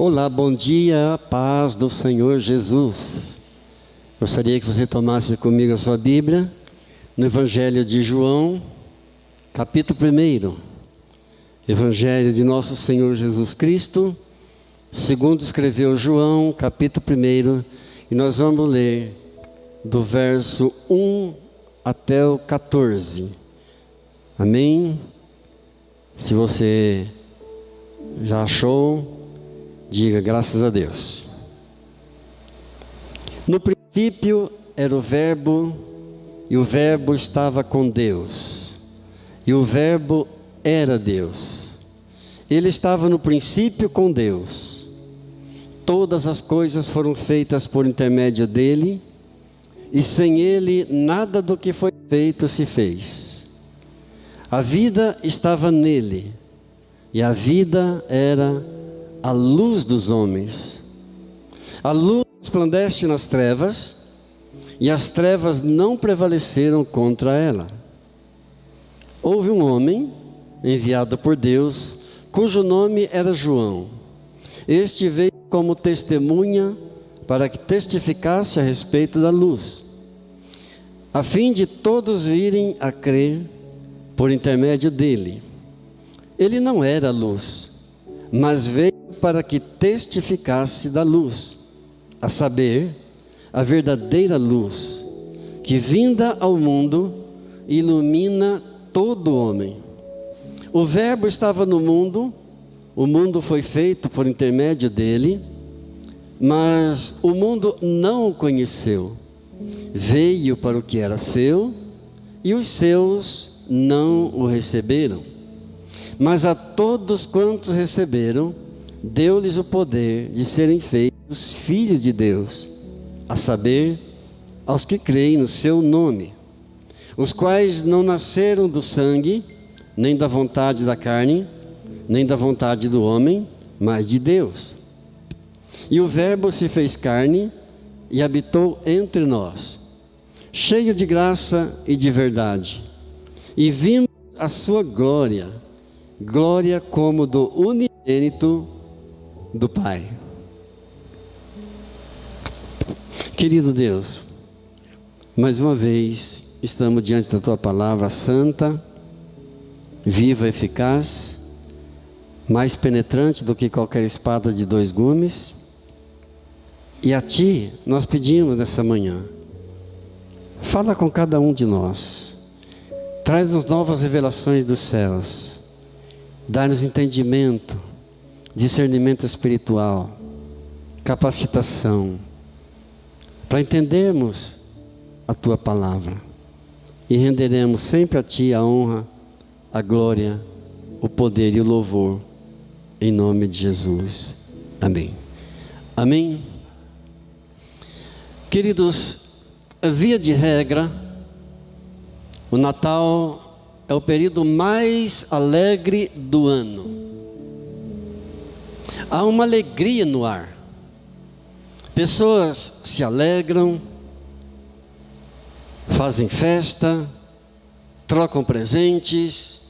Olá, bom dia, paz do Senhor Jesus. Gostaria que você tomasse comigo a sua Bíblia, no Evangelho de João, capítulo 1. Evangelho de nosso Senhor Jesus Cristo, segundo escreveu João, capítulo 1, e nós vamos ler do verso 1 até o 14. Amém? Se você já achou, diga graças a Deus. No princípio era o Verbo, e o Verbo estava com Deus, e o Verbo era Deus. Ele estava no princípio com Deus. Todas as coisas foram feitas por intermédio dele, e sem ele nada do que foi feito se fez. A vida estava nele, e a vida era a luz dos homens. A luz resplandece nas trevas, e as trevas não prevaleceram contra ela. Houve um homem enviado por Deus, cujo nome era João. Este veio como testemunha para que testificasse a respeito da luz, a fim de todos virem a crer por intermédio dele. Ele não era luz, mas veio para que testificasse da luz, a saber, a verdadeira luz, que vinda ao mundo, ilumina todo homem. O Verbo estava no mundo, o mundo foi feito por intermédio dele, mas o mundo não o conheceu. Veio para o que era seu, e os seus não o receberam. Mas a todos quantos receberam, deu-lhes o poder de serem feitos filhos de Deus, a saber, aos que creem no seu nome, os quais não nasceram do sangue, nem da vontade da carne, nem da vontade do homem, mas de Deus. E o Verbo se fez carne e habitou entre nós, cheio de graça e de verdade, e vimos a sua glória, glória como do unigênito do Pai. Querido Deus, mais uma vez estamos diante da Tua palavra santa, viva, eficaz, mais penetrante do que qualquer espada de 2 gumes. E a Ti nós pedimos nessa manhã, fala com cada um de nós, traz-nos novas revelações dos céus, dá-nos entendimento, discernimento espiritual, capacitação, para entendermos a Tua palavra, e renderemos sempre a Ti a honra, a glória, o poder e o louvor, em nome de Jesus. Amém. Amém. Queridos, via de regra, o Natal é o período mais alegre do ano. Há uma alegria no ar. Pessoas se alegram, fazem festa, trocam presentes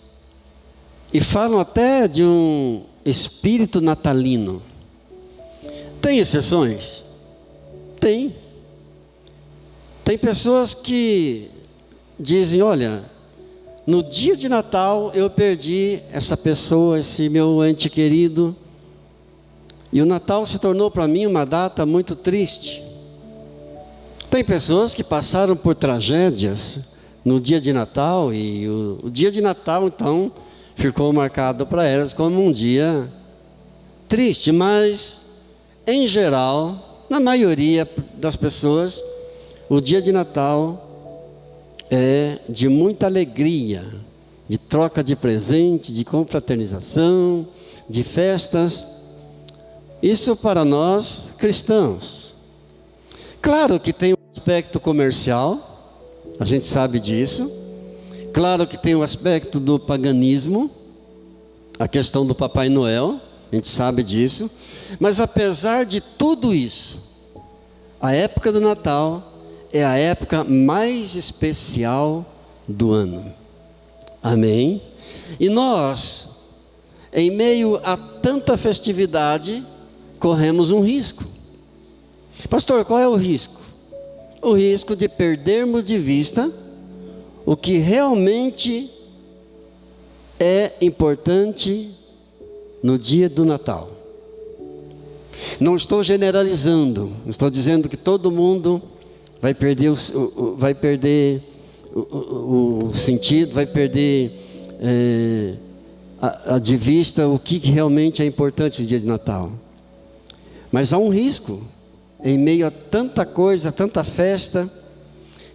e falam até de um espírito natalino. Tem exceções? Tem. Tem pessoas que dizem, olha, no dia de Natal eu perdi essa pessoa, esse meu ente querido, e o Natal se tornou para mim uma data muito triste. Tem pessoas que passaram por tragédias no dia de Natal, e o dia de Natal então ficou marcado para elas como um dia triste, mas em geral, na maioria das pessoas, o dia de Natal é de muita alegria, de troca de presente, de confraternização, de festas. Isso para nós cristãos. Claro que tem um aspecto comercial, a gente sabe disso. Claro que tem um aspecto do paganismo, a questão do Papai Noel, a gente sabe disso. Mas apesar de tudo isso, a época do Natal é a época mais especial do ano. Amém? E nós, em meio a tanta festividade, corremos um risco. Pastor, qual é o risco? O risco de perdermos de vista o que realmente é importante no dia do Natal. Não estou generalizando, estou dizendo que todo mundo vai perder o sentido, vai perder de vista o que realmente é importante no dia de Natal. Mas há um risco em meio a tanta coisa, tanta festa.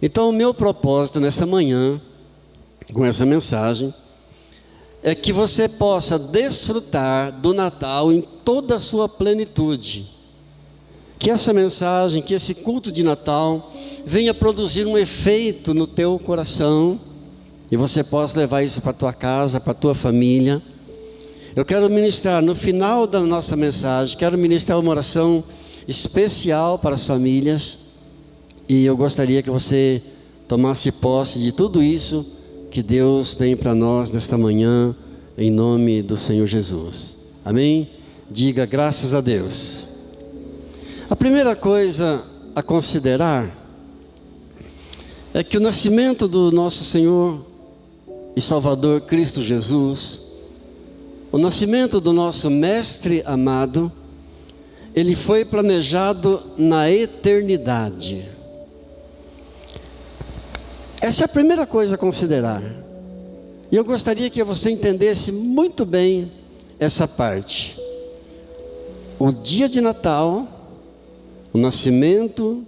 Então o meu propósito nessa manhã, com essa mensagem, é que você possa desfrutar do Natal em toda a sua plenitude. Que essa mensagem, que esse culto de Natal venha produzir um efeito no teu coração e você possa levar isso para a tua casa, para a tua família. Eu quero ministrar, no final da nossa mensagem, quero ministrar uma oração especial para as famílias, e eu gostaria que você tomasse posse de tudo isso que Deus tem para nós nesta manhã, em nome do Senhor Jesus. Amém? Diga graças a Deus. A primeira coisa a considerar é que o nascimento do nosso Senhor e Salvador Cristo Jesus, o nascimento do nosso Mestre amado, ele foi planejado na eternidade. Essa é a primeira coisa a considerar. E eu gostaria que você entendesse muito bem essa parte. O dia de Natal, o nascimento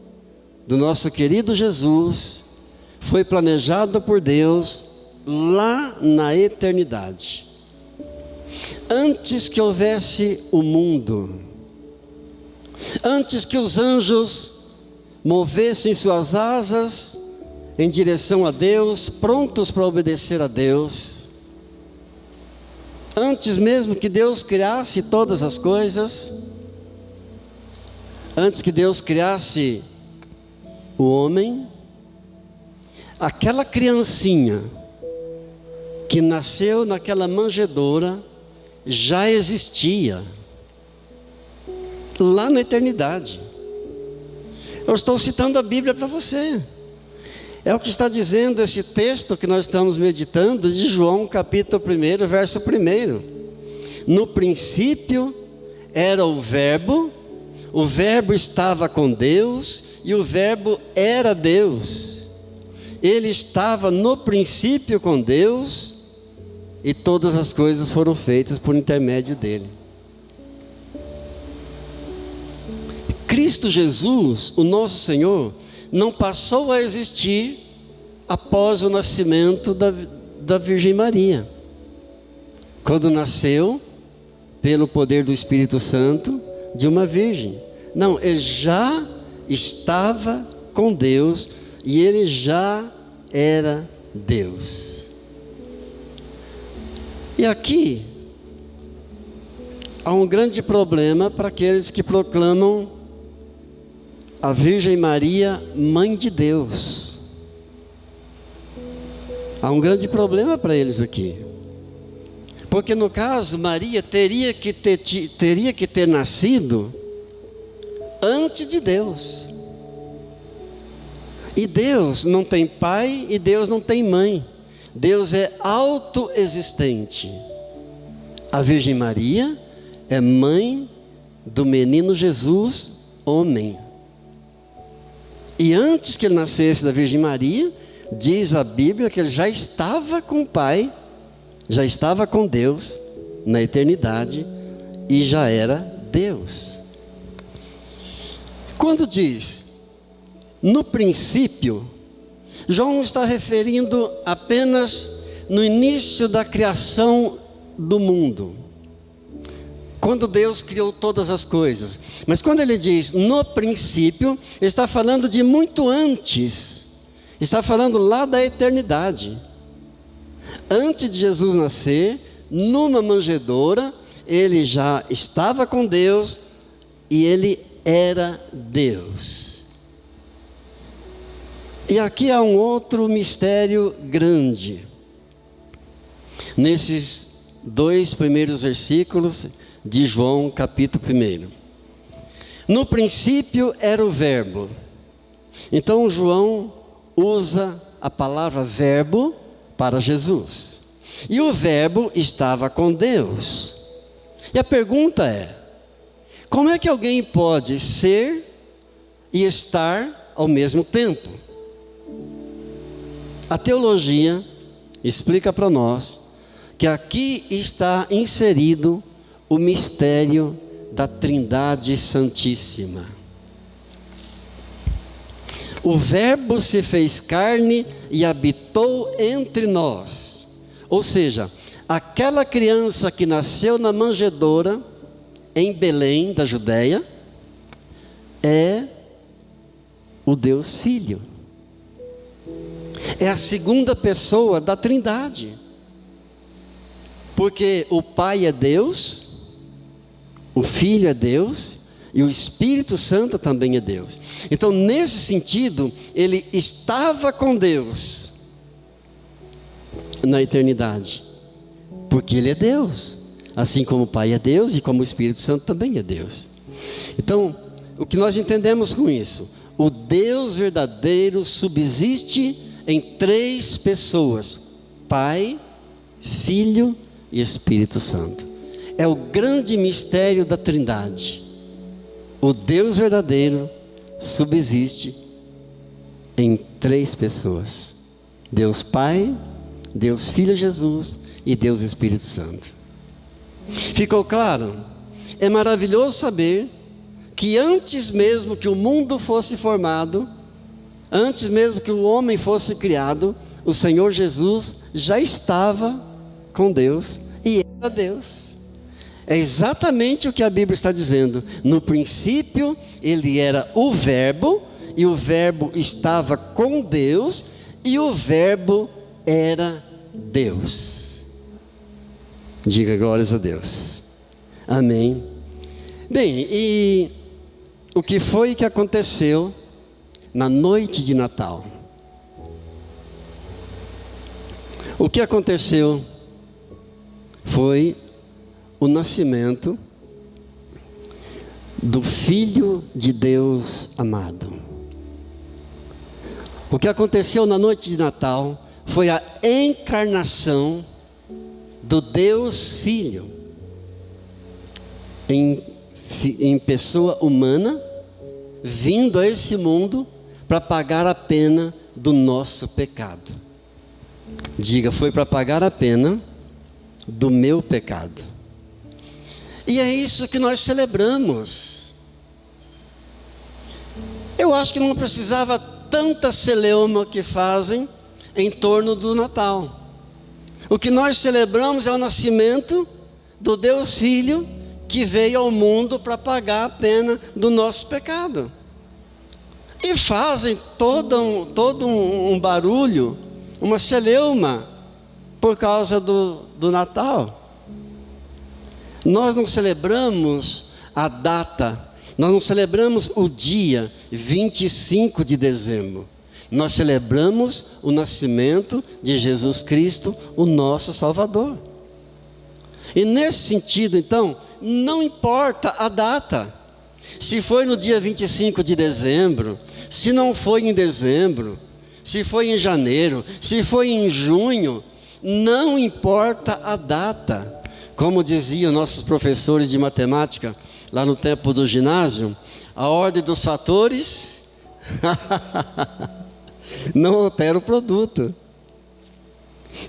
do nosso querido Jesus, foi planejado por Deus lá na eternidade. Antes que houvesse o mundo, antes que os anjos movessem suas asas em direção a Deus, prontos para obedecer a Deus, antes mesmo que Deus criasse todas as coisas, antes que Deus criasse o homem, aquela criancinha que nasceu naquela manjedoura já existia lá na eternidade. Eu estou citando a Bíblia para você. É o que está dizendo esse texto que nós estamos meditando de João capítulo 1, verso 1. No princípio era o Verbo estava com Deus e o Verbo era Deus. Ele estava no princípio com Deus e todas as coisas foram feitas por intermédio dele. Cristo Jesus, o nosso Senhor, não passou a existir após o nascimento da Virgem Maria. Quando nasceu, pelo poder do Espírito Santo, de uma virgem. Não, ele já estava com Deus e ele já era Deus. E aqui há um grande problema para aqueles que proclamam a Virgem Maria, Mãe de Deus. Há um grande problema para eles aqui. Porque no caso, Maria teria que ter nascido antes de Deus. E Deus não tem pai e Deus não tem mãe. Deus é autoexistente. A Virgem Maria é mãe do menino Jesus, homem. E antes que ele nascesse da Virgem Maria, diz a Bíblia que ele já estava com o Pai, já estava com Deus na eternidade e já era Deus. Quando diz, no princípio, João está referindo apenas no início da criação do mundo. Quando Deus criou todas as coisas. Mas quando ele diz no princípio, ele está falando de muito antes. Está falando lá da eternidade. Antes de Jesus nascer, numa manjedoura, ele já estava com Deus e ele era Deus. E aqui há um outro mistério grande. Nesses 2 primeiros versículos de João capítulo 1. No princípio era o Verbo. Então João usa a palavra verbo para Jesus. E o Verbo estava com Deus. E a pergunta é: como é que alguém pode ser e estar ao mesmo tempo? A teologia explica para nós que aqui está inserido o mistério da Trindade Santíssima. O Verbo se fez carne e habitou entre nós. Ou seja, aquela criança que nasceu na manjedoura, em Belém, da Judéia, é o Deus Filho. É a segunda pessoa da Trindade. Porque o Pai é Deus, o Filho é Deus e o Espírito Santo também é Deus. Então, nesse sentido, ele estava com Deus na eternidade, porque ele é Deus, assim como o Pai é Deus e como o Espírito Santo também é Deus. Então, o que nós entendemos com isso? O Deus verdadeiro subsiste em três pessoas: Pai, Filho e Espírito Santo. É o grande mistério da Trindade. O Deus verdadeiro subsiste em três pessoas: Deus Pai, Deus Filho Jesus e Deus Espírito Santo. Ficou claro? É maravilhoso saber que antes mesmo que o mundo fosse formado, antes mesmo que o homem fosse criado, o Senhor Jesus já estava com Deus e era Deus. É exatamente o que a Bíblia está dizendo. No princípio, ele era o Verbo, e o Verbo estava com Deus, e o Verbo era Deus. Diga glórias a Deus. Amém. Bem, e o que foi que aconteceu na noite de Natal? O que aconteceu foi o nascimento do Filho de Deus amado. O que aconteceu na noite de Natal foi a encarnação do Deus Filho em pessoa humana, vindo a esse mundo para pagar a pena do nosso pecado. Diga, foi para pagar a pena do meu pecado. E é isso que nós celebramos. Eu acho que não precisava tanta celeuma que fazem em torno do Natal. O que nós celebramos é o nascimento do Deus Filho, que veio ao mundo para pagar a pena do nosso pecado. E fazem todo um barulho, uma celeuma, por causa do Natal. Nós não celebramos a data, nós não celebramos o dia 25 de dezembro. Nós celebramos o nascimento de Jesus Cristo, o nosso Salvador. E nesse sentido, então, não importa a data. Se foi no dia 25 de dezembro, se não foi em dezembro, se foi em janeiro, se foi em junho, não importa a data. Como diziam nossos professores de matemática, lá no tempo do ginásio, a ordem dos fatores não altera o produto.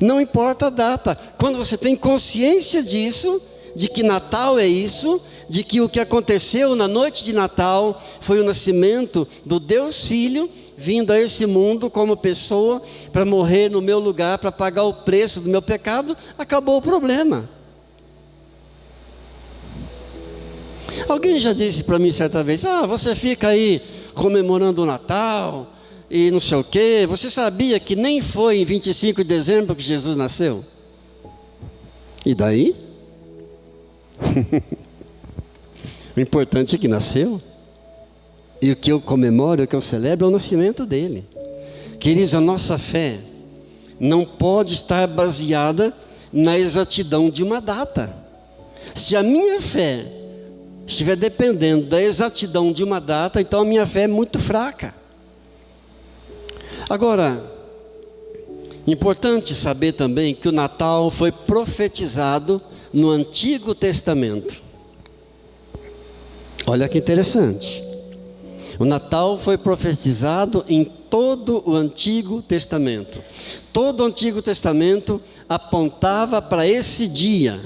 Não importa a data. Quando você tem consciência disso, de que Natal é isso, de que o que aconteceu na noite de Natal foi o nascimento do Deus Filho, vindo a esse mundo como pessoa, para morrer no meu lugar, para pagar o preço do meu pecado, acabou o problema. Alguém já disse para mim certa vez: você fica aí comemorando o Natal e não sei o quê. Você sabia que nem foi em 25 de dezembro que Jesus nasceu? E daí? O importante é que nasceu. E o que eu comemoro, o que eu celebro é o nascimento dele. Queridos, a nossa fé não pode estar baseada na exatidão de uma data. Se a minha fé estiver dependendo da exatidão de uma data, então a minha fé é muito fraca. Agora, importante saber também que o Natal foi profetizado no Antigo Testamento. Olha que interessante. O Natal foi profetizado em todo o Antigo Testamento. Todo o Antigo Testamento apontava para esse dia.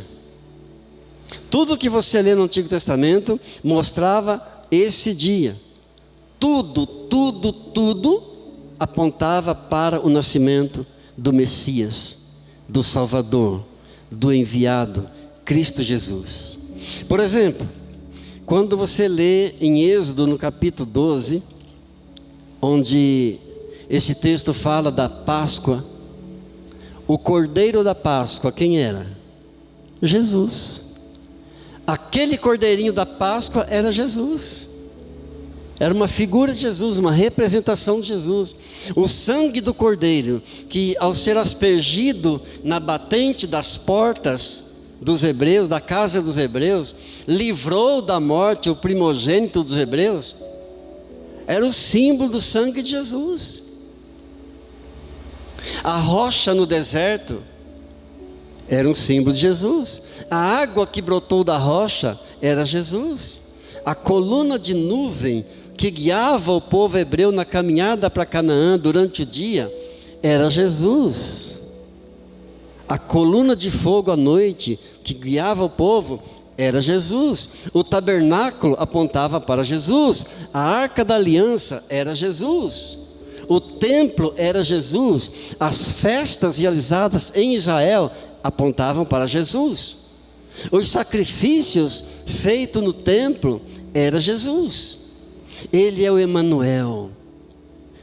Tudo que você lê no Antigo Testamento mostrava esse dia. Tudo apontava para o nascimento do Messias, do Salvador, do enviado, Cristo Jesus. Por exemplo, quando você lê em Êxodo, no capítulo 12, onde esse texto fala da Páscoa, o cordeiro da Páscoa, quem era? Jesus. Aquele cordeirinho da Páscoa era Jesus. Era uma figura de Jesus, uma representação de Jesus. O sangue do cordeiro, que ao ser aspergido na batente das portas dos hebreus, da casa dos hebreus, livrou da morte o primogênito dos hebreus, era o símbolo do sangue de Jesus. A rocha no deserto era um símbolo de Jesus. A água que brotou da rocha era Jesus. A coluna de nuvem que guiava o povo hebreu na caminhada para Canaã durante o dia era Jesus. A coluna de fogo à noite que guiava o povo era Jesus. O tabernáculo apontava para Jesus. A arca da aliança era Jesus. O templo era Jesus. As festas realizadas em Israel apontavam para Jesus. Os sacrifícios feitos no templo era Jesus. Ele é o Emanuel,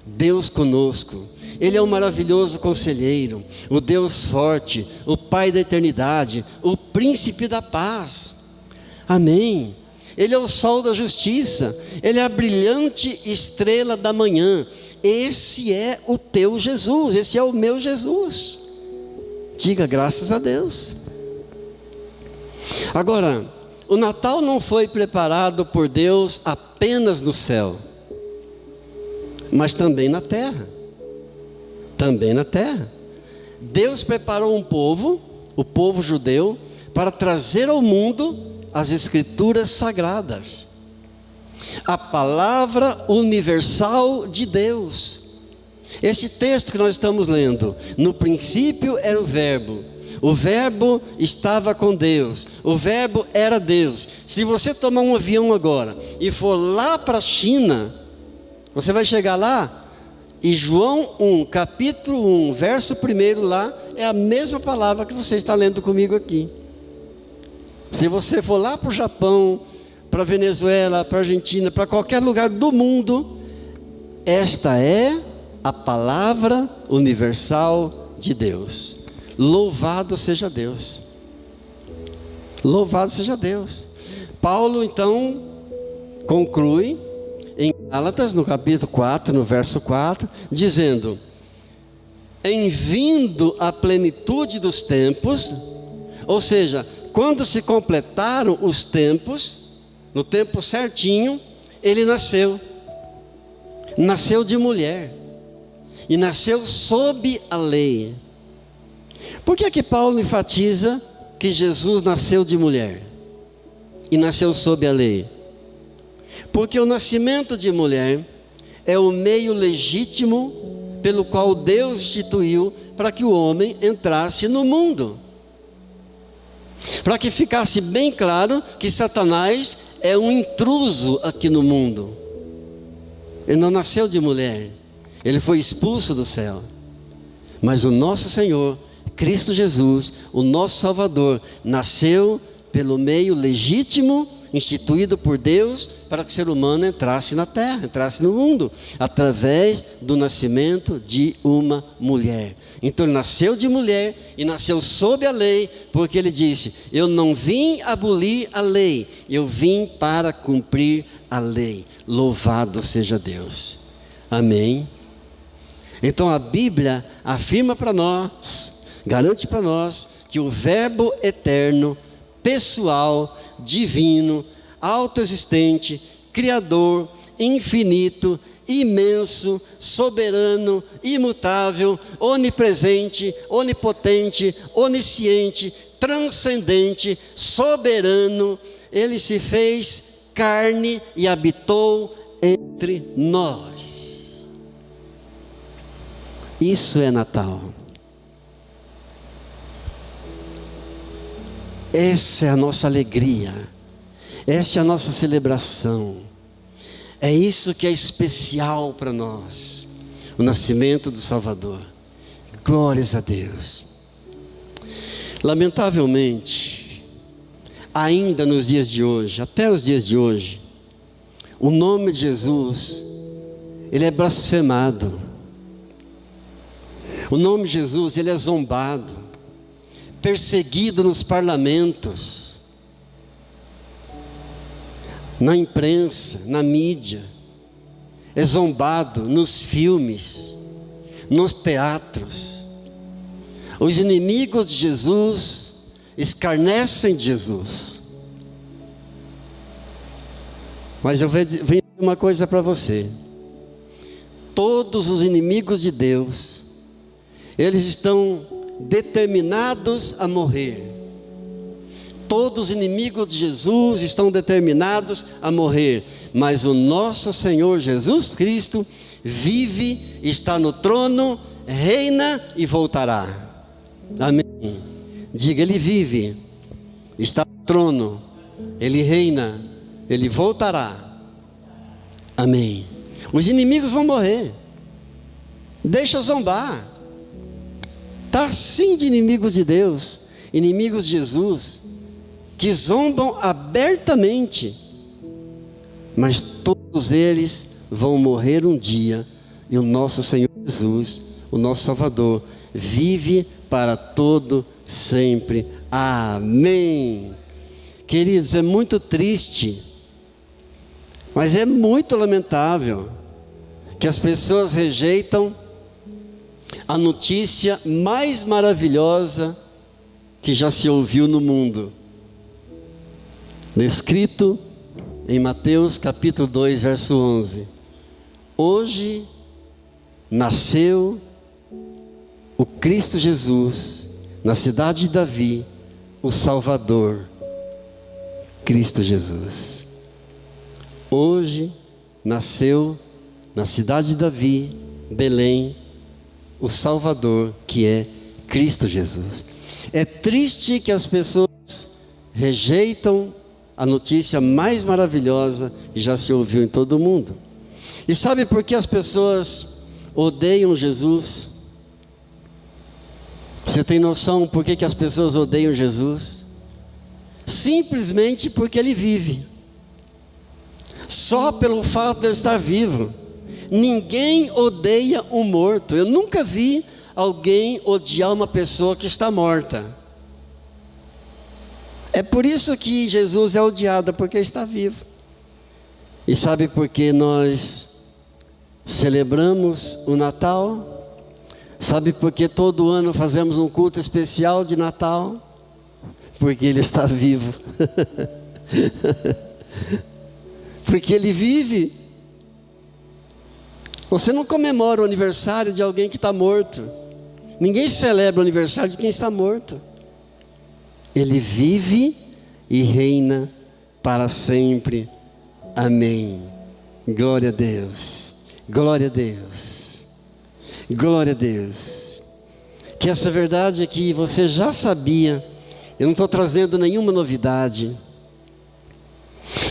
Deus conosco. Ele é o maravilhoso conselheiro, o Deus forte, o Pai da eternidade, o príncipe da paz. Amém. Ele é o sol da justiça, ele é a brilhante estrela da manhã. Esse é o teu Jesus, esse é o meu Jesus. Diga graças a Deus. Agora, o Natal não foi preparado por Deus apenas no céu, mas também na terra. Também na terra. Deus preparou um povo, o povo judeu, para trazer ao mundo as escrituras sagradas. A palavra universal de Deus. Esse texto que nós estamos lendo, no princípio era o verbo estava com Deus, o verbo era Deus. Se você tomar um avião agora e for lá para a China, você vai chegar lá, e João 1, capítulo 1, verso 1 lá, é a mesma palavra que você está lendo comigo aqui. Se você for lá para o Japão, para a Venezuela, para a Argentina, para qualquer lugar do mundo, esta é a palavra universal de Deus. Louvado seja Deus. Louvado seja Deus. Paulo então conclui em Gálatas, no capítulo 4, no verso 4, dizendo: em vindo a plenitude dos tempos, ou seja, quando se completaram os tempos, no tempo certinho, ele nasceu de mulher, e nasceu sob a lei. Por que Paulo enfatiza que Jesus nasceu de mulher e nasceu sob a lei? Porque o nascimento de mulher é o meio legítimo pelo qual Deus instituiu para que o homem entrasse no mundo. Para que ficasse bem claro que Satanás é um intruso aqui no mundo. Ele não nasceu de mulher, ele foi expulso do céu. Mas o nosso Senhor, Cristo Jesus, o nosso Salvador, nasceu pelo meio legítimo instituído por Deus para que o ser humano entrasse na terra, entrasse no mundo, através do nascimento de uma mulher. Então ele nasceu de mulher e nasceu sob a lei, porque ele disse: eu não vim abolir a lei, eu vim para cumprir a lei. Louvado seja Deus. Amém. Então a Bíblia afirma para nós, garante para nós, que o Verbo eterno, pessoal, divino, autoexistente, criador, infinito, imenso, soberano, imutável, onipresente, onipotente, onisciente, transcendente, soberano. Ele se fez carne e habitou entre nós. Isso é Natal. Essa é a nossa alegria. Essa é a nossa celebração. É isso que é especial para nós. O nascimento do Salvador. Glórias a Deus. Lamentavelmente, ainda nos dias de hoje, até os dias de hoje, o nome de Jesus, ele é blasfemado. O nome de Jesus, ele é zombado, perseguido nos parlamentos, na imprensa, na mídia, é zombado nos filmes, nos teatros. Os inimigos de Jesus escarnecem de Jesus. Mas eu venho dizer uma coisa para você: todos os inimigos de Deus, eles estão determinados a morrer. Todos os inimigos de Jesus estão determinados a morrer. Mas o nosso Senhor Jesus Cristo vive, está no trono, reina e voltará. Amém. Diga, ele vive, está no trono, ele reina, ele voltará. Amém. Os inimigos vão morrer. Deixa zombar. Está assim de inimigos de Deus, inimigos de Jesus, que zombam abertamente. Mas todos eles vão morrer um dia. E o nosso Senhor Jesus, o nosso Salvador, vive para todo sempre. Amém. Queridos, é muito triste, mas é muito lamentável que as pessoas rejeitam a notícia mais maravilhosa que já se ouviu no mundo. Descrito em Mateus capítulo 2, verso 11. Hoje nasceu o Cristo Jesus, na cidade de Davi, o Salvador, Cristo Jesus. Hoje nasceu na cidade de Davi, Belém, o Salvador, que é Cristo Jesus. É triste que as pessoas rejeitam a notícia mais maravilhosa que já se ouviu em todo o mundo. E sabe por que as pessoas odeiam Jesus? Você tem noção por que as pessoas odeiam Jesus? Simplesmente porque ele vive. Só pelo fato de ele estar vivo. Ninguém odeia um morto. Eu nunca vi alguém odiar uma pessoa que está morta. É por isso que Jesus é odiado, porque está vivo. E sabe por que nós celebramos o Natal? Sabe por que todo ano fazemos um culto especial de Natal? Porque ele está vivo. Porque ele vive. Você não comemora o aniversário de alguém que está morto. Ninguém celebra o aniversário de quem está morto. Ele vive e reina para sempre. Amém. Glória a Deus. Glória a Deus. Glória a Deus. Que essa verdade aqui você já sabia. Eu não estou trazendo nenhuma novidade.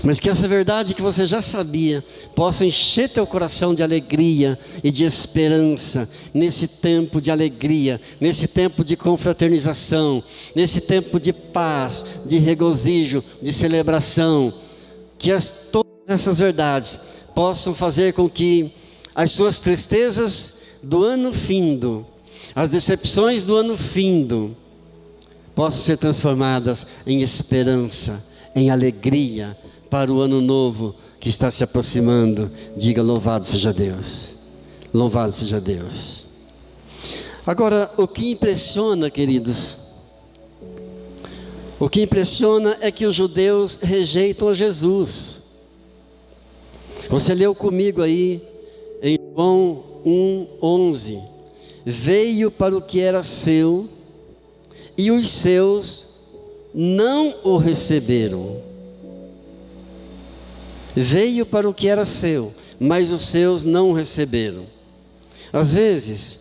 Mas que essa verdade que você já sabia possa encher teu coração de alegria e de esperança nesse tempo de alegria, nesse tempo de confraternização, nesse tempo de paz, de regozijo, de celebração. Que todas essas verdades possam fazer com que as suas tristezas do ano findo, as decepções do ano findo, possam ser transformadas em esperança, em alegria para o ano novo que está se aproximando. Diga: louvado seja Deus. Louvado seja Deus. Agora, o que impressiona, queridos, O que impressiona é que os judeus rejeitam a Jesus. Você leu comigo aí em João 1:11. Veio para o que era seu, e os seus não o receberam. Veio para o que era seu, mas os seus não o receberam. Às vezes,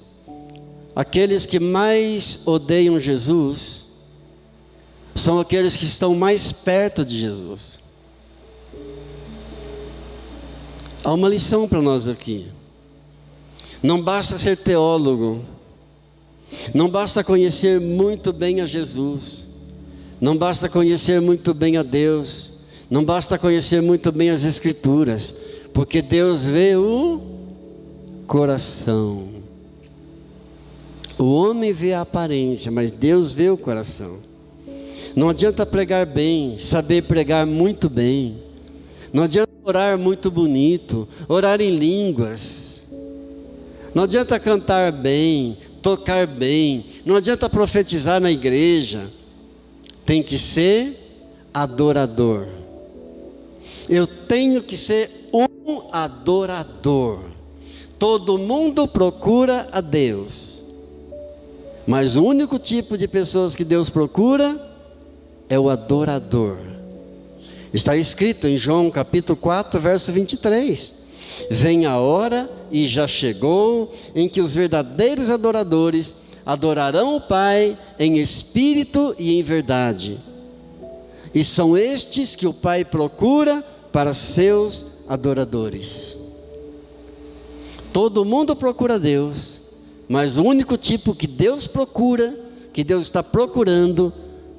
aqueles que mais odeiam Jesus são aqueles que estão mais perto de Jesus. Há uma lição para nós aqui. Não basta ser teólogo, não basta conhecer muito bem a Jesus, não basta conhecer muito bem a Deus, não basta conhecer muito bem as Escrituras, porque Deus vê o coração. O homem vê a aparência, mas Deus vê o coração. Não adianta pregar bem, saber pregar muito bem, não adianta orar muito bonito, orar em línguas, não adianta cantar bem, tocar bem, não adianta profetizar na igreja. Tem que ser adorador. Eu tenho que ser um adorador. Todo mundo procura a Deus, mas o único tipo de pessoas que Deus procura é o adorador. Está escrito em João capítulo 4, verso 23. Vem a hora, e já chegou, em que os verdadeiros adoradores adorarão o Pai em espírito e em verdade. E são estes que o Pai procura para seus adoradores. Todo mundo procura Deus, mas o único tipo que Deus procura, que Deus está procurando,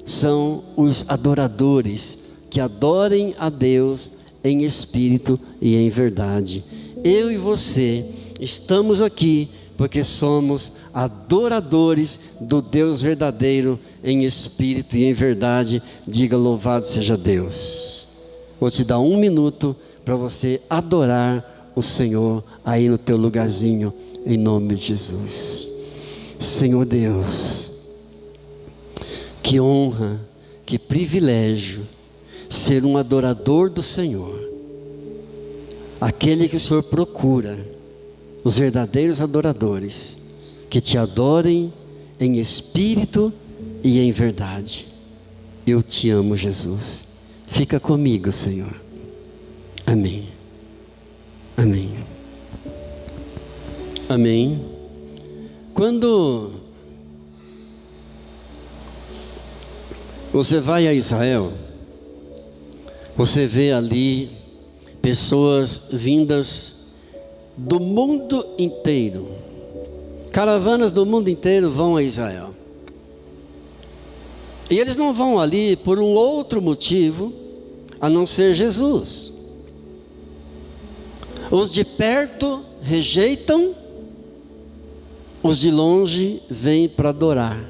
são os adoradores, que adorem a Deus em espírito e em verdade. Eu e você estamos aqui porque somos adoradores do Deus verdadeiro em espírito e em verdade. Diga: louvado seja Deus. Vou te dar 1 minuto para você adorar o Senhor aí no teu lugarzinho, em nome de Jesus. Senhor Deus, que honra, que privilégio ser um adorador do Senhor. Aquele que o Senhor procura, os verdadeiros adoradores, que te adorem em espírito e em verdade. Eu te amo, Jesus. Fica comigo, Senhor. Amém. Amém. Amém. Quando você vai a Israel, você vê ali pessoas vindas do mundo inteiro. Caravanas do mundo inteiro vão a Israel. E eles não vão ali por um outro motivo a não ser Jesus. Os de perto rejeitam, os de longe vêm para adorar.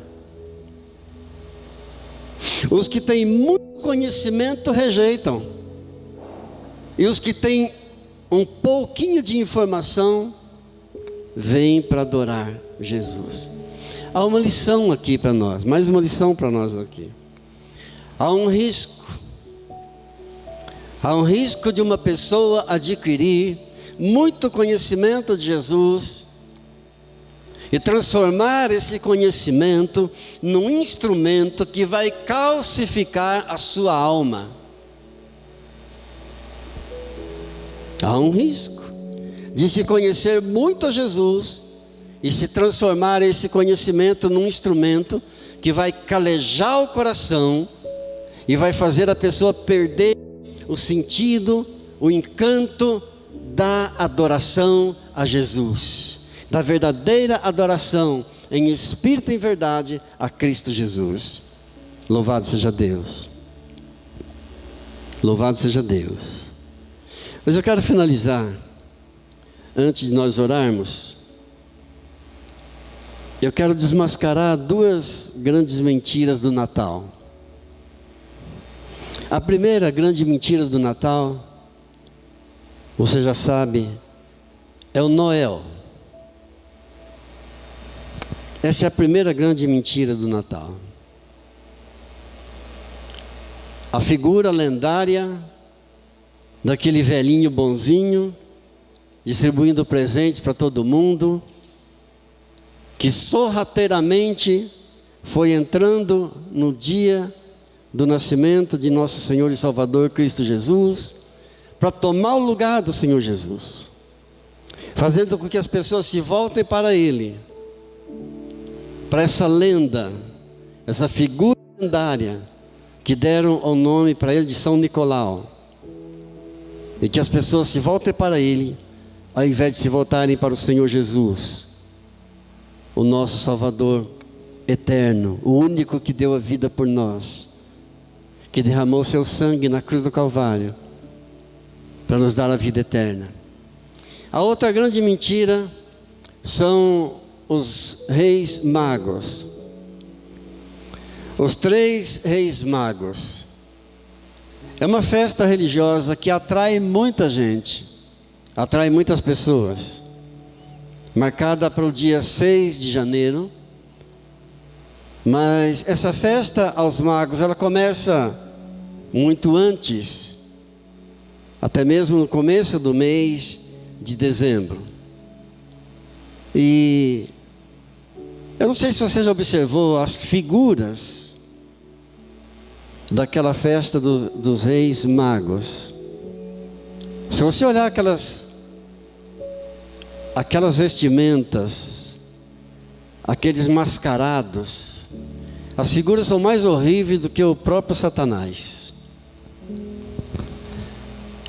Os que têm muito conhecimento rejeitam, e os que têm um pouquinho de informação vêm para adorar Jesus. Há uma lição aqui para nós, mais uma lição para nós aqui. Há um risco de uma pessoa adquirir muito conhecimento de Jesus e transformar esse conhecimento num instrumento que vai calcificar a sua alma. Há um risco de se conhecer muito a Jesus e se transformar esse conhecimento num instrumento que vai calejar o coração e vai fazer a pessoa perder o sentido, o encanto da adoração a Jesus, da verdadeira adoração em espírito e em verdade a Cristo Jesus. Louvado seja Deus. Louvado seja Deus. Mas eu quero finalizar, antes de nós orarmos, eu quero desmascarar 2 grandes mentiras do Natal. A primeira grande mentira do Natal, você já sabe, é o Noel. Essa é a primeira grande mentira do Natal. a figura lendária daquele velhinho bonzinho, distribuindo presentes para todo mundo, que sorrateiramente foi entrando no dia do nascimento de nosso Senhor e Salvador Cristo Jesus, para tomar o lugar do Senhor Jesus, fazendo com que as pessoas se voltem para Ele, para essa lenda, essa figura lendária, que deram o nome para Ele de São Nicolau, e que as pessoas se voltem para Ele, ao invés de se voltarem para o Senhor Jesus, o nosso Salvador eterno, o único que deu a vida por nós, que derramou seu sangue na cruz do Calvário, para nos dar a vida eterna. A outra grande mentira são os reis magos. Os 3 reis magos. É uma festa religiosa que atrai muita gente, atrai muitas pessoas, marcada para o dia 6 de janeiro, mas essa festa aos magos, ela começa muito antes, até mesmo no começo do mês de dezembro. E eu não sei se você já observou as figuras daquela festa dos reis magos. Se você olhar aquelas vestimentas, aqueles mascarados, as figuras são mais horríveis do que o próprio Satanás.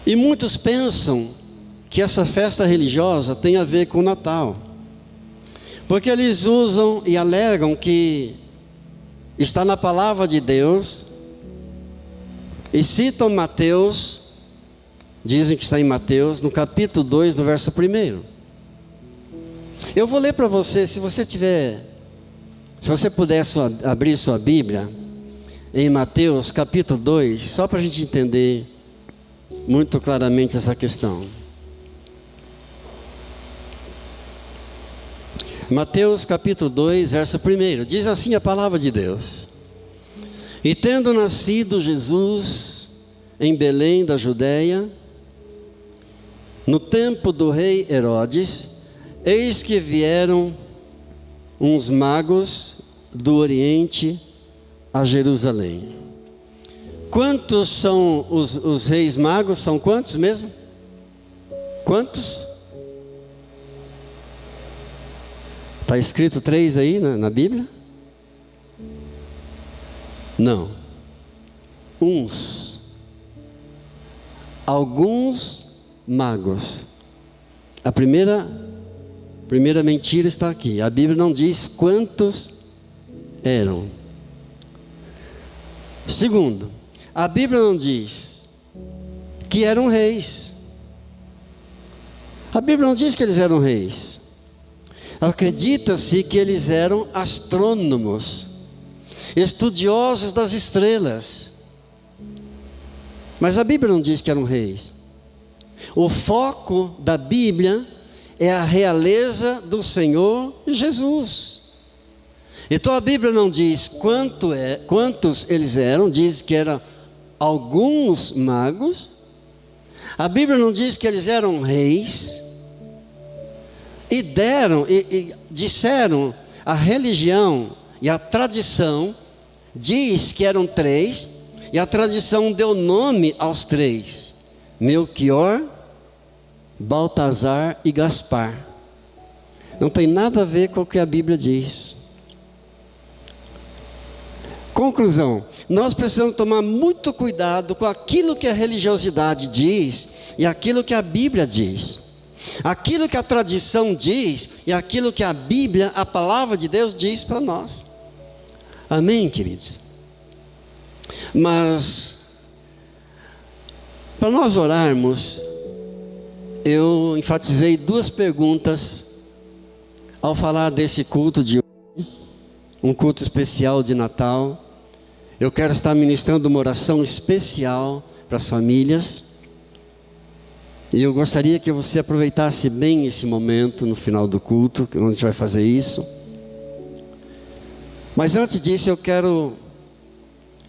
E muitos pensam que essa festa religiosa tem a ver com o Natal, porque eles usam e alegam que está na palavra de Deus, e citam Mateus, dizem que está em Mateus, no capítulo 2, no verso 1. Eu vou ler para você, se você puder abrir sua Bíblia, em Mateus capítulo 2, só para a gente entender muito claramente essa questão. Mateus capítulo 2, verso 1, diz assim a palavra de Deus: E tendo nascido Jesus em Belém da Judéia, no tempo do rei Herodes, eis que vieram uns magos do Oriente a Jerusalém. Quantos são os reis magos? São quantos mesmo? Quantos? Está escrito 3 aí na Bíblia? Não. Alguns magos. A primeira mentira está aqui. A Bíblia não diz quantos eram. Segundo, a Bíblia não diz que eram reis. A Bíblia não diz que eles eram reis. Acredita-se que eles eram astrônomos, estudiosos das estrelas. Mas a Bíblia não diz que eram reis. O foco da Bíblia é a realeza do Senhor Jesus. Então a Bíblia não diz quantos eles eram, diz que eram alguns magos. A Bíblia não diz que eles eram reis. E disseram, a religião e a tradição diz que eram 3, e a tradição deu nome aos 3: Melquior, Baltazar e Gaspar. Não tem nada a ver com o que a Bíblia diz. Conclusão: nós precisamos tomar muito cuidado com aquilo que a religiosidade diz e aquilo que a Bíblia diz. Aquilo que a tradição diz e aquilo que a Bíblia, a palavra de Deus, diz para nós. Amém, queridos? Mas, para nós orarmos, eu enfatizei 2 perguntas ao falar desse culto de hoje, um culto especial de Natal. Eu quero estar ministrando uma oração especial para as famílias. E eu gostaria que você aproveitasse bem esse momento no final do culto, onde a gente vai fazer isso. Mas antes disso eu quero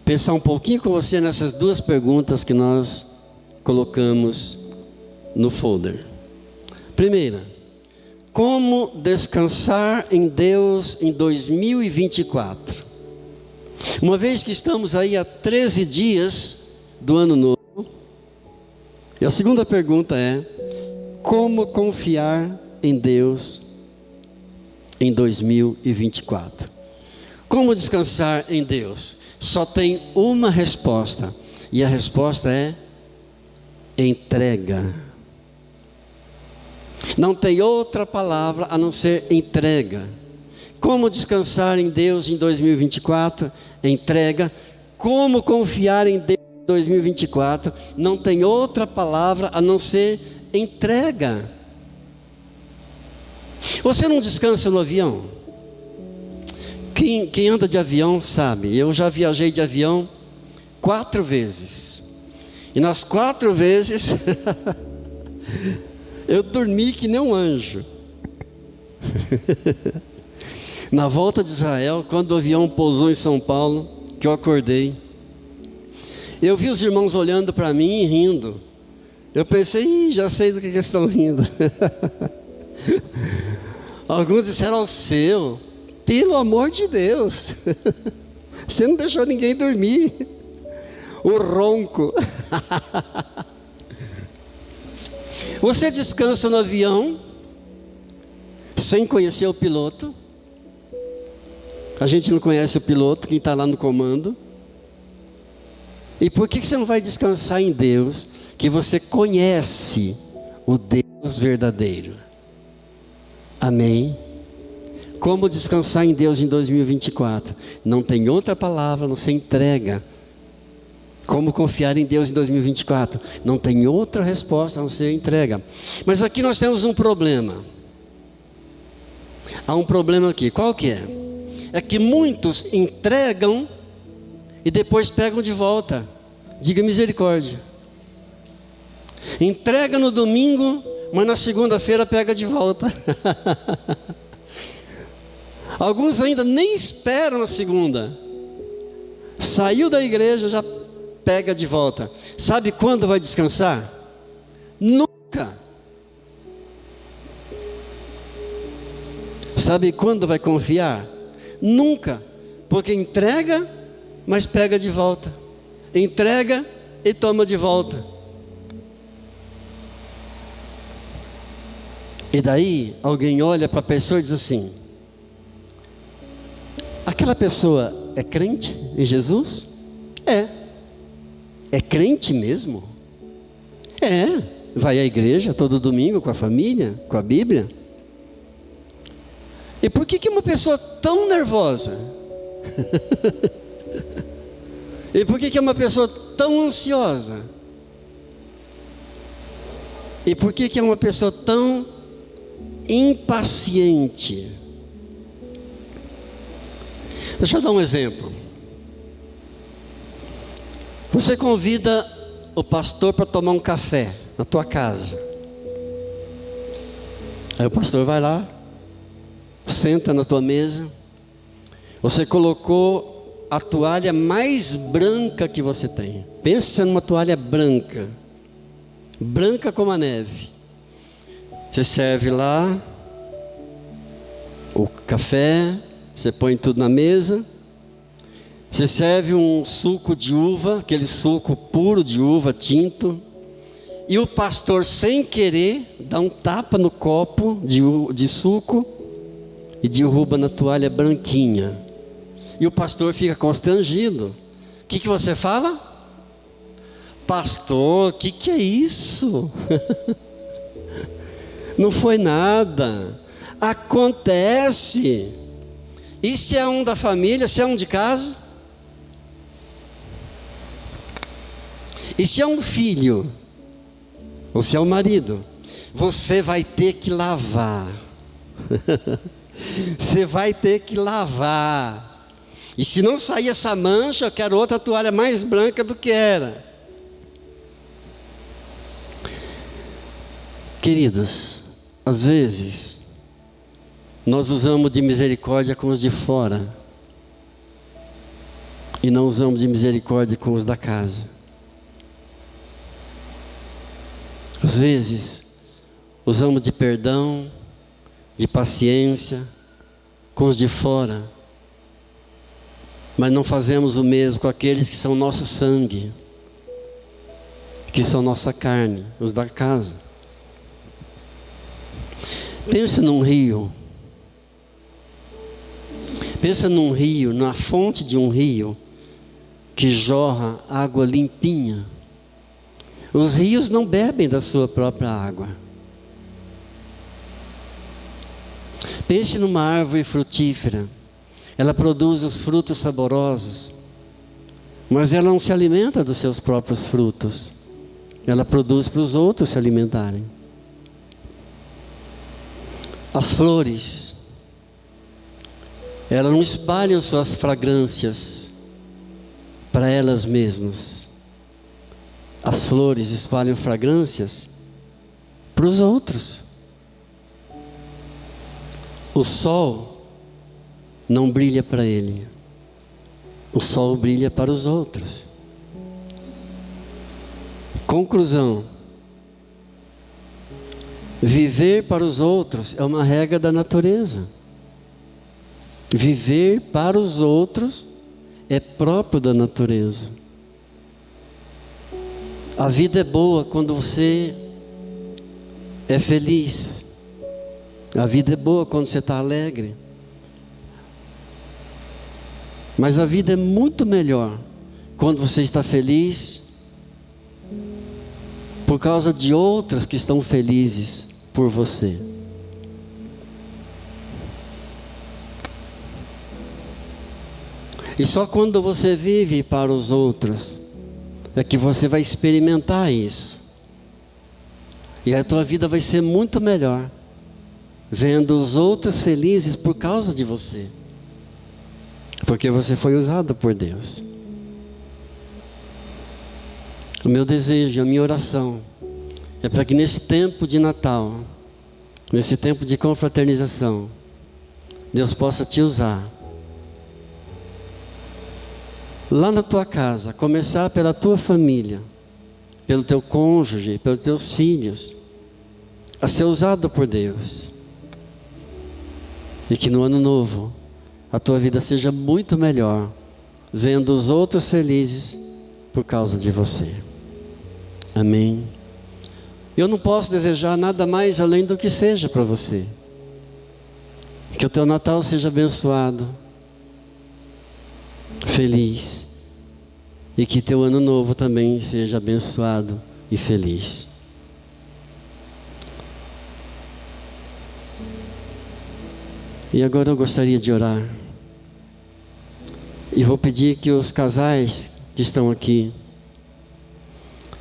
pensar um pouquinho com você nessas duas perguntas que nós colocamos no folder. Primeira, como descansar em Deus em 2024? Uma vez que estamos aí há 13 dias do ano novo. E a segunda pergunta é, como confiar em Deus em 2024? Como descansar em Deus? Só tem uma resposta, e a resposta é entrega. Não tem outra palavra a não ser entrega. Como descansar em Deus em 2024? Entrega. Como confiar em Deus em 2024? Não tem outra palavra a não ser entrega. Você não descansa no avião? Quem anda de avião sabe, eu já viajei de avião 4 vezes. E nas 4 vezes, eu dormi que nem um anjo. Na volta de Israel, quando o avião pousou em São Paulo, que eu acordei, eu vi os irmãos olhando para mim e rindo. Eu pensei, já sei do que eles estão rindo. Alguns disseram ao seu, pelo amor de Deus, você não deixou ninguém dormir. O ronco. Você descansa no avião, sem conhecer o piloto. A gente não conhece o piloto, quem está lá no comando. E por que você não vai descansar em Deus, que você conhece o Deus verdadeiro? Amém? Como descansar em Deus em 2024? Não tem outra palavra, não se entrega. Como confiar em Deus em 2024? Não tem outra resposta a não ser entrega. Mas aqui nós temos um problema. Há um problema aqui. Qual que é? É que muitos entregam e depois pegam de volta. Diga misericórdia. Entrega no domingo, mas na segunda-feira pega de volta. Alguns ainda nem esperam na segunda. Saiu da igreja, já pega de volta. Sabe quando vai descansar? Nunca. Sabe quando vai confiar? Nunca. Porque entrega, mas pega de volta. Entrega e toma de volta. E daí alguém olha para a pessoa e diz assim: aquela pessoa é crente em Jesus? É. É crente mesmo? É. Vai à igreja todo domingo com a família, com a Bíblia? E por que uma pessoa tão nervosa? E por que uma pessoa tão ansiosa? E por que é uma pessoa tão impaciente? Deixa eu dar um exemplo. Você convida o pastor para tomar um café na tua casa. Aí o pastor vai lá, senta na tua mesa. Você colocou a toalha mais branca que você tem. Pensa numa toalha branca, branca como a neve. Você serve lá o café, você põe tudo na mesa. Você serve um suco de uva, aquele suco puro de uva, tinto. E o pastor, sem querer, dá um tapa no copo de suco e derruba na toalha branquinha. E o pastor fica constrangido. O que você fala? Pastor, o que é isso? Não foi nada. Acontece. E se é um da família, se é um de casa? E se é um filho? Ou se é um marido? Você vai ter que lavar. Você vai ter que lavar. E se não sair essa mancha, eu quero outra toalha mais branca do que era. Queridos, às vezes nós usamos de misericórdia com os de fora. e não usamos de misericórdia com os da casa. Às vezes, usamos de perdão, de paciência com os de fora, mas não fazemos o mesmo com aqueles que são nosso sangue, que são nossa carne, os da casa. Pensa num rio. Pensa num rio, na fonte de um rio que jorra água limpinha. Os rios não bebem da sua própria água. Pense numa árvore frutífera. Ela produz os frutos saborosos, mas ela não se alimenta dos seus próprios frutos. Ela produz para os outros se alimentarem. As flores, elas não espalham suas fragrâncias para elas mesmas. As flores espalham fragrâncias para os outros. O sol não brilha para ele. O sol brilha para os outros. Conclusão: viver para os outros é uma regra da natureza. Viver para os outros é próprio da natureza. A vida é boa quando você é feliz. A vida é boa quando você está alegre. Mas a vida é muito melhor quando você está feliz por causa de outros que estão felizes por você. E só quando você vive para os outros é que você vai experimentar isso. E a tua vida vai ser muito melhor vendo os outros felizes por causa de você. Porque você foi usado por Deus. O meu desejo, a minha oração é para que nesse tempo de Natal, nesse tempo de confraternização, Deus possa te usar. Lá na tua casa, começar pela tua família, pelo teu cônjuge, pelos teus filhos, a ser usado por Deus. E que no ano novo, a tua vida seja muito melhor, vendo os outros felizes por causa de você. Amém. Eu não posso desejar nada mais além do que seja para você. Que o teu Natal seja abençoado, feliz, e que teu ano novo também seja abençoado e feliz. E agora eu gostaria de orar. E vou pedir que os casais que estão aqui,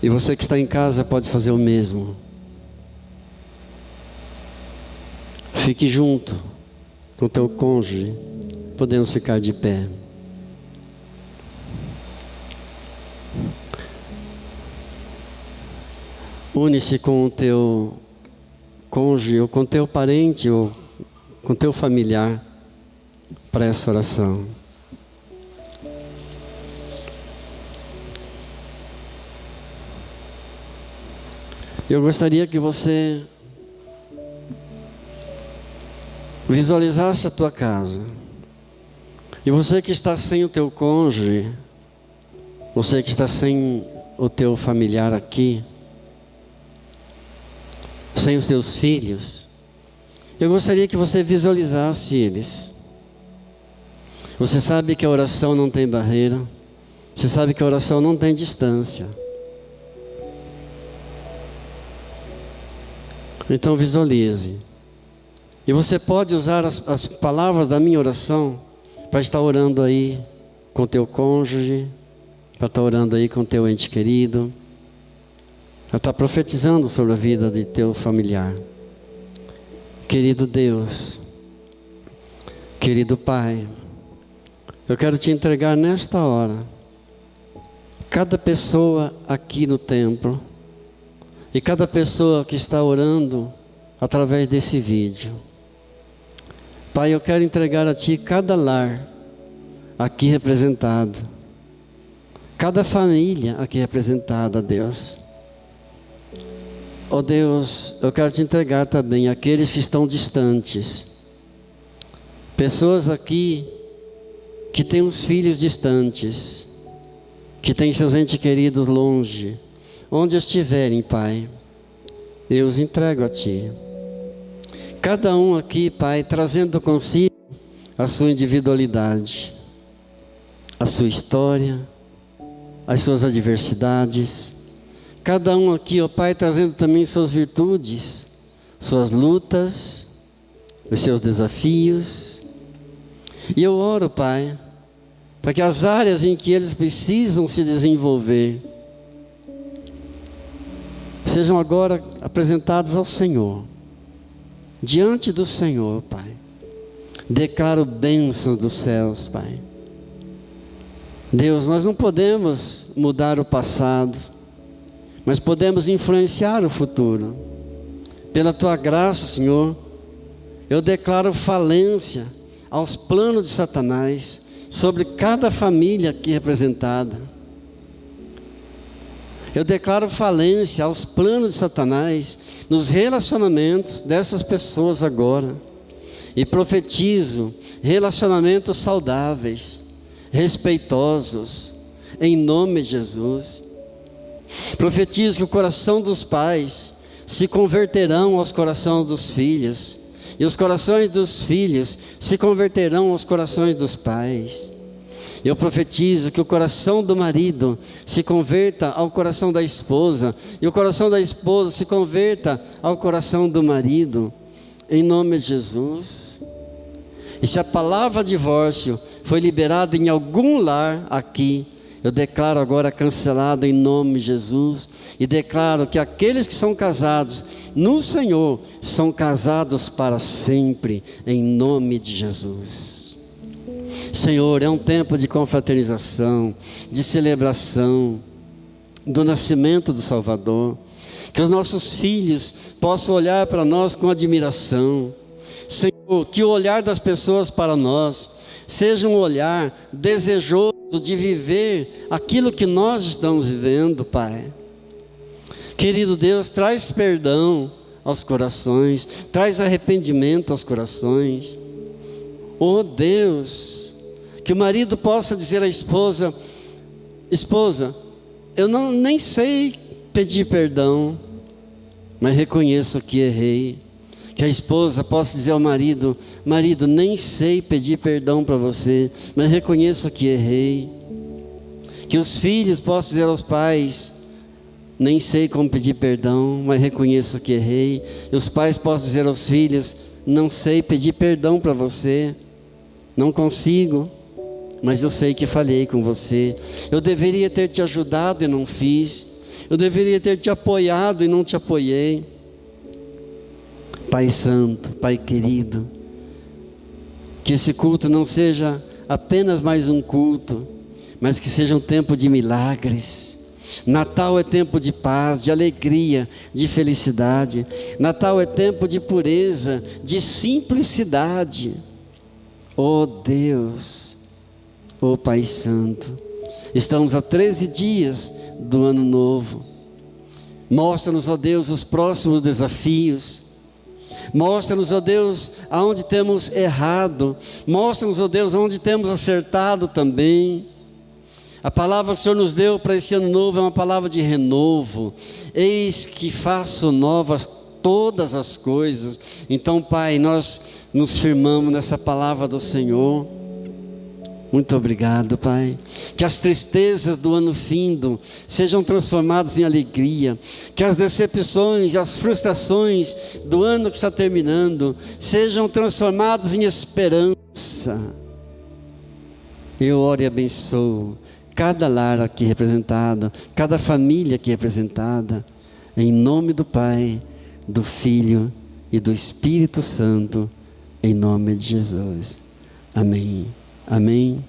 e você que está em casa pode fazer o mesmo. Fique junto com o teu cônjuge. Podemos ficar de pé. Une-se com o teu cônjuge, ou com o teu parente, ou com o teu familiar, para essa oração. Eu gostaria que você visualizasse a tua casa. E você que está sem o teu cônjuge, você que está sem o teu familiar aqui, sem os teus filhos, eu gostaria que você visualizasse eles. Você sabe que a oração não tem barreira. Você sabe que a oração não tem distância. Então visualize. E você pode usar as palavras da minha oração para estar orando aí com teu cônjuge, para estar orando aí com teu ente querido, para estar profetizando sobre a vida de teu familiar. Querido Deus, querido Pai, eu quero te entregar nesta hora cada pessoa aqui no templo e cada pessoa que está orando através desse vídeo. Pai, eu quero entregar a Ti cada lar aqui representado. cada família aqui representada, Deus. Ó Deus, eu quero te entregar também aqueles que estão distantes. Pessoas aqui que têm os filhos distantes, que têm seus entes queridos longe. Onde estiverem, Pai, eu os entrego a Ti. Cada um aqui, Pai, trazendo consigo a sua individualidade, a sua história, as suas adversidades. Cada um aqui, ó Pai, trazendo também suas virtudes, suas lutas, os seus desafios. E eu oro, Pai, para que as áreas em que eles precisam se desenvolver sejam agora apresentadas ao Senhor, diante do Senhor, Pai. Declaro bênçãos dos céus, Pai. Deus, nós não podemos mudar o passado, mas podemos influenciar o futuro. Pela Tua graça, Senhor, eu declaro falência aos planos de Satanás sobre cada família aqui representada. Eu declaro falência aos planos de Satanás nos relacionamentos dessas pessoas agora. E profetizo relacionamentos saudáveis, respeitosos, em nome de Jesus. Profetizo que o coração dos pais se converterão aos corações dos filhos, e os corações dos filhos se converterão aos corações dos pais. Eu profetizo que o coração do marido se converta ao coração da esposa, e o coração da esposa se converta ao coração do marido, em nome de Jesus. E se a palavra divórcio foi liberada em algum lar aqui, eu declaro agora cancelado em nome de Jesus, e declaro que aqueles que são casados no Senhor, são casados para sempre, em nome de Jesus. Senhor, é um tempo de confraternização, de celebração do nascimento do Salvador, que os nossos filhos possam olhar para nós com admiração. Senhor, que o olhar das pessoas para nós seja um olhar desejoso de viver aquilo que nós estamos vivendo, Pai. Querido Deus, traz perdão aos corações, traz arrependimento aos corações. Oh Deus, que o marido possa dizer à esposa: esposa, eu nem sei pedir perdão, mas reconheço que errei. Que a esposa possa dizer ao marido: marido, nem sei pedir perdão para você, mas reconheço que errei. Que os filhos possam dizer aos pais: nem sei como pedir perdão, mas reconheço que errei. E os pais possam dizer aos filhos: não sei pedir perdão para você, não consigo, mas eu sei que falhei com você. Eu deveria ter te ajudado e não fiz. Eu deveria ter te apoiado e não te apoiei. Pai Santo, Pai querido, que esse culto não seja apenas mais um culto, mas que seja um tempo de milagres. Natal é tempo de paz, de alegria, de felicidade. Natal é tempo de pureza, de simplicidade. Oh Deus, oh Pai Santo, estamos a 13 dias do ano novo. Mostra-nos, ó Deus, os próximos desafios. Mostra-nos, ó Deus, aonde temos errado. Mostra-nos, ó Deus, aonde temos acertado também. A palavra que o Senhor nos deu para esse ano novo é uma palavra de renovo. Eis que faço novas todas as coisas. Então, Pai, nós nos firmamos nessa palavra do Senhor. Muito obrigado, Pai. Que as tristezas do ano findo sejam transformadas em alegria. Que as decepções e as frustrações do ano que está terminando sejam transformadas em esperança. Eu oro e abençoo cada lar aqui representado, cada família aqui representada, em nome do Pai, do Filho e do Espírito Santo, em nome de Jesus. Amém. Amém.